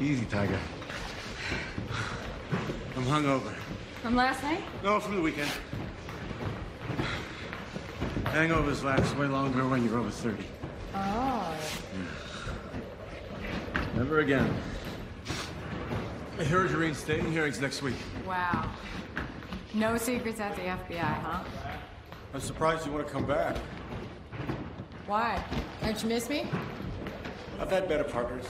Easy, Tiger. I'm hungover. From last night? No, from the weekend. Hangovers last way longer when you're over 30. Oh. Yeah. Never again. I heard you're reinstating hearings next week. Wow. No secrets at the FBI, huh? I'm surprised you want to come back. Why? Don't you miss me? I've had better partners.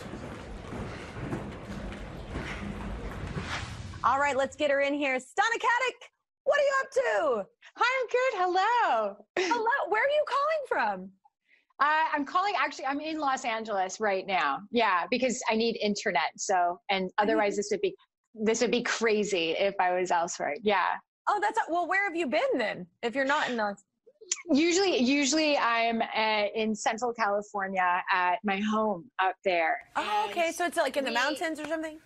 All right, let's get her in here. Stana Katic, what are you up to? Hi, I'm good. Hello. Hello, where are you calling from? I'm calling, actually, I'm in Los Angeles right now. Yeah, because I need internet. So, and otherwise this would be crazy if I was elsewhere. Yeah. Oh, well, where have you been then? If you're not in Los Usually I'm in Central California at my home up there. Oh, okay. So it's like in the mountains or something?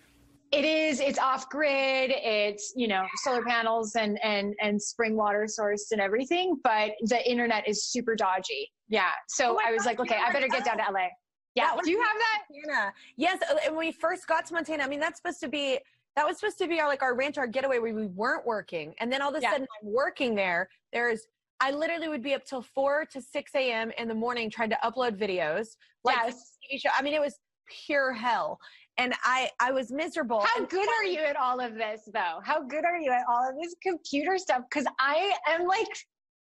It is. It's off grid. It's, you know, solar panels and spring water source and everything. But the internet is super dodgy. Yeah. So I was like, okay, I better get down to LA. Yeah. Do you have that? Montana. Yes. And when we first got to Montana, I mean, that was supposed to be our ranch, our getaway where we weren't working. And then all of a sudden I'm working there. I literally would be up till 4 to 6 a.m. in the morning trying to upload videos. Like TV show. I mean, it was pure hell. And I was miserable. How good are you at all of this, though? How good are you at all of this computer stuff? Because I am like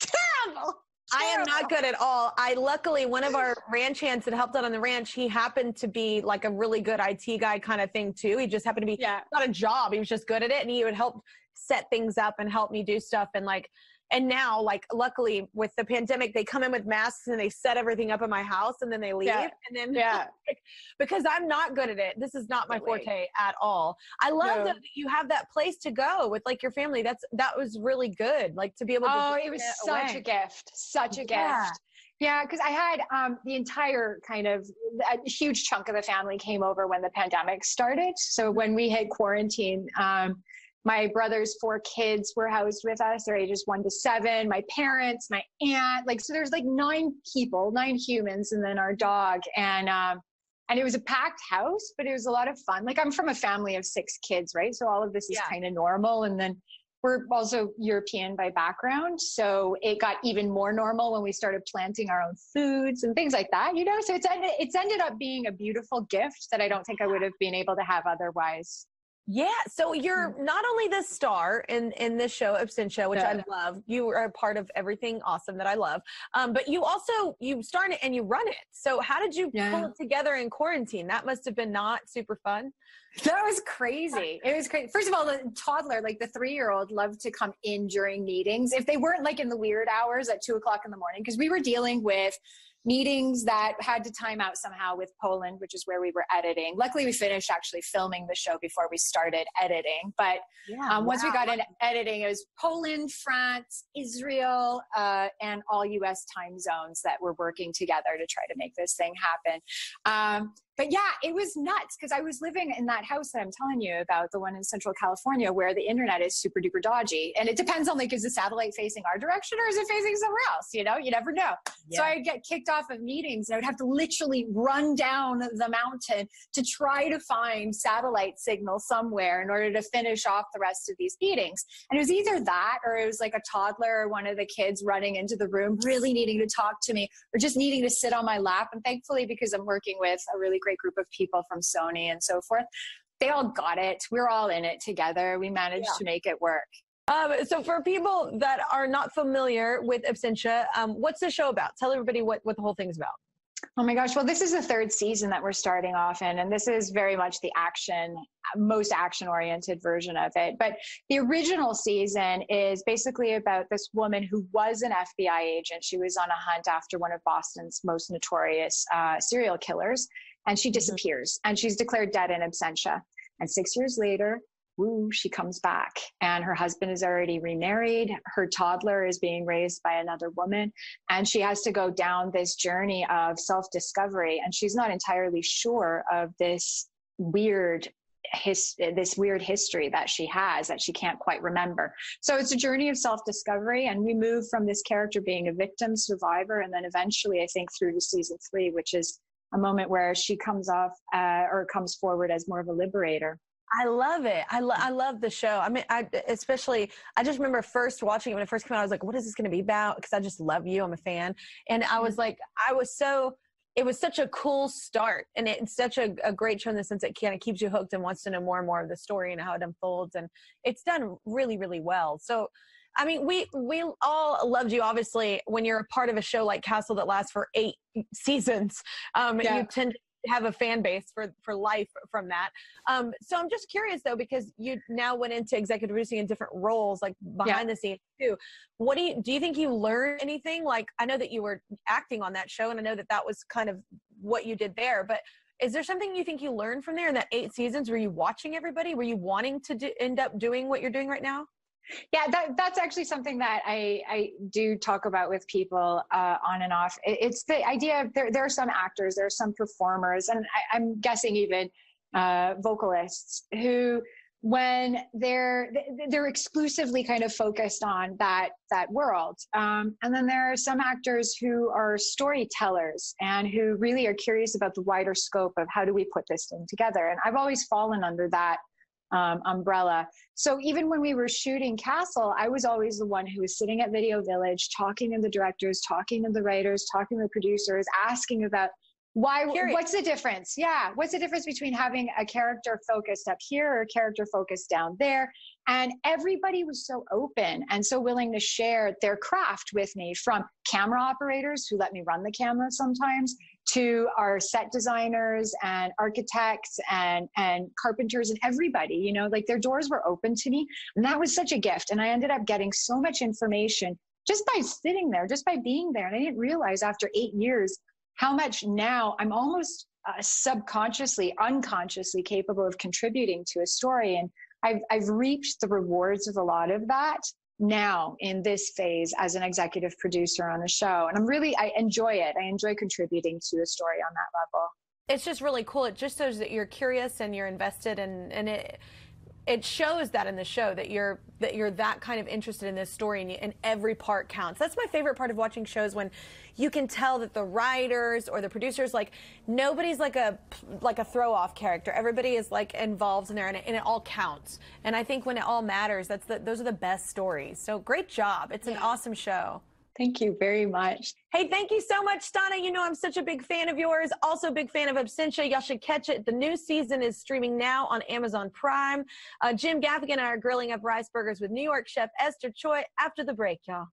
terrible. I am not good at all. Luckily, one of our ranch hands that helped out on the ranch, he happened to be like a really good IT guy kind of thing too. He just happened to be not a job. He was just good at it. And he would help set things up and help me do stuff. And now, like, luckily with the pandemic, they come in with masks and they set everything up in my house and then they leave. And then, because I'm not good at it. This is not my forte at all. I love that you have that place to go with like your family. That was really good. Like to be able to. Oh, it was such a gift. Such a gift. Yeah, because I had the entire a huge chunk of the family came over when the pandemic started. So when we hit quarantine, my brother's 4 kids were housed with us. They're ages 1 to 7. My parents, my aunt, so there's like 9 people, 9 humans, and then our dog. And it was a packed house, but it was a lot of fun. Like I'm from a family of 6 kids, right? So all of this is kind of normal. And then we're also European by background. So it got even more normal when we started planting our own foods and things like that, you know? So it's ended up being a beautiful gift that I don't think I would have been able to have otherwise. Yeah. So you're not only the star in this show, Absentia, which I love. You are a part of everything awesome that I love. But you start it and you run it. So how did you pull it together in quarantine? That must have been not super fun. That was crazy. It was crazy. First of all, the toddler, like the 3-year-old, loved to come in during meetings. If they weren't like in the weird hours at 2 o'clock in the morning, because we were dealing with meetings that had to time out somehow with Poland, which is where we were editing. Luckily, we finished actually filming the show before we started editing. But once we got into editing, it was Poland, France, Israel, and all U.S. time zones that were working together to try to make this thing happen. But yeah, it was nuts because I was living in that house that I'm telling you about, the one in Central California, where the internet is super duper dodgy. And it depends on, like, is the satellite facing our direction or is it facing somewhere else? You know, you never know. Yeah. So I'd get kicked off of meetings and I would have to literally run down the mountain to try to find satellite signal somewhere in order to finish off the rest of these meetings. And it was either that or it was like a toddler or one of the kids running into the room, really needing to talk to me or just needing to sit on my lap. And thankfully, because I'm working with a really great group of people from Sony and so forth, they all got it. We're all in it together. We managed to make it work. So for people that are not familiar with Absentia, what's the show about? Tell everybody what the whole thing's about. Oh my gosh. Well, this is the 3rd season that we're starting off in, and this is very much the most action-oriented version of it. But the original season is basically about this woman who was an FBI agent. She was on a hunt after one of Boston's most notorious serial killers, and she disappears, and she's declared dead in absentia. And 6 years later, she comes back, and her husband is already remarried. Her toddler is being raised by another woman, and she has to go down this journey of self-discovery. And she's not entirely sure of this weird history that she has that she can't quite remember. So it's a journey of self-discovery, and we move from this character being a victim survivor, and then eventually, I think, through to season 3, which is a moment where she comes off or comes forward as more of a liberator. I love it. I love the show. I mean, I just remember first watching it when it first came out. I was like, what is this going to be about? Because I just love you. I'm a fan. And I was like, it was such a cool start. And it's such a great show in the sense it kind of keeps you hooked and wants to know more and more of the story and how it unfolds. And it's done really, really well. So, I mean, we all loved you, obviously, when you're a part of a show like Castle that lasts for 8 seasons. You tend to have a fan base for life from that. So I'm just curious though, because you now went into executive producing in different roles, like behind the scenes too. What do you think you learned anything? Like, I know that you were acting on that show and I know that was kind of what you did there, but is there something you think you learned from there in that 8 seasons? Were you watching everybody? Were you wanting to end up doing what you're doing right now? Yeah, that's actually something that I do talk about with people on and off. It's the idea of there are some actors, there are some performers, and I'm guessing even vocalists who, when they're exclusively kind of focused on that world, and then there are some actors who are storytellers and who really are curious about the wider scope of how do we put this thing together. And I've always fallen under that umbrella. So even when we were shooting Castle, I was always the one who was sitting at Video Village, talking to the directors, talking to the writers, talking to the producers, asking about what's the difference? Yeah. What's the difference between having a character focused up here or a character focused down there? And everybody was so open and so willing to share their craft with me, from camera operators who let me run the camera sometimes, to our set designers and architects and carpenters and everybody, you know, like their doors were open to me. And that was such a gift. And I ended up getting so much information just by sitting there, just by being there. And I didn't realize after 8 years how much now I'm almost subconsciously, unconsciously capable of contributing to a story. And I've reaped the rewards of a lot of that now in this phase as an executive producer on the show. And I enjoy it. I enjoy contributing to a story on that level. It's just really cool. It just shows that you're curious and you're invested, and it shows that in the show that you're that kind of interested in this story, and every part counts. That's my favorite part of watching shows, when you can tell that the writers or the producers, like, nobody's like a throw off character. Everybody is like involved in there, and it all counts. And I think when it all matters, those are the best stories. So great job. It's an awesome show. Thank you very much. Hey, thank you so much, Stana. You know I'm such a big fan of yours. Also a big fan of Absentia. Y'all should catch it. The new season is streaming now on Amazon Prime. Jim Gaffigan and I are grilling up rice burgers with New York chef Esther Choi after the break, y'all.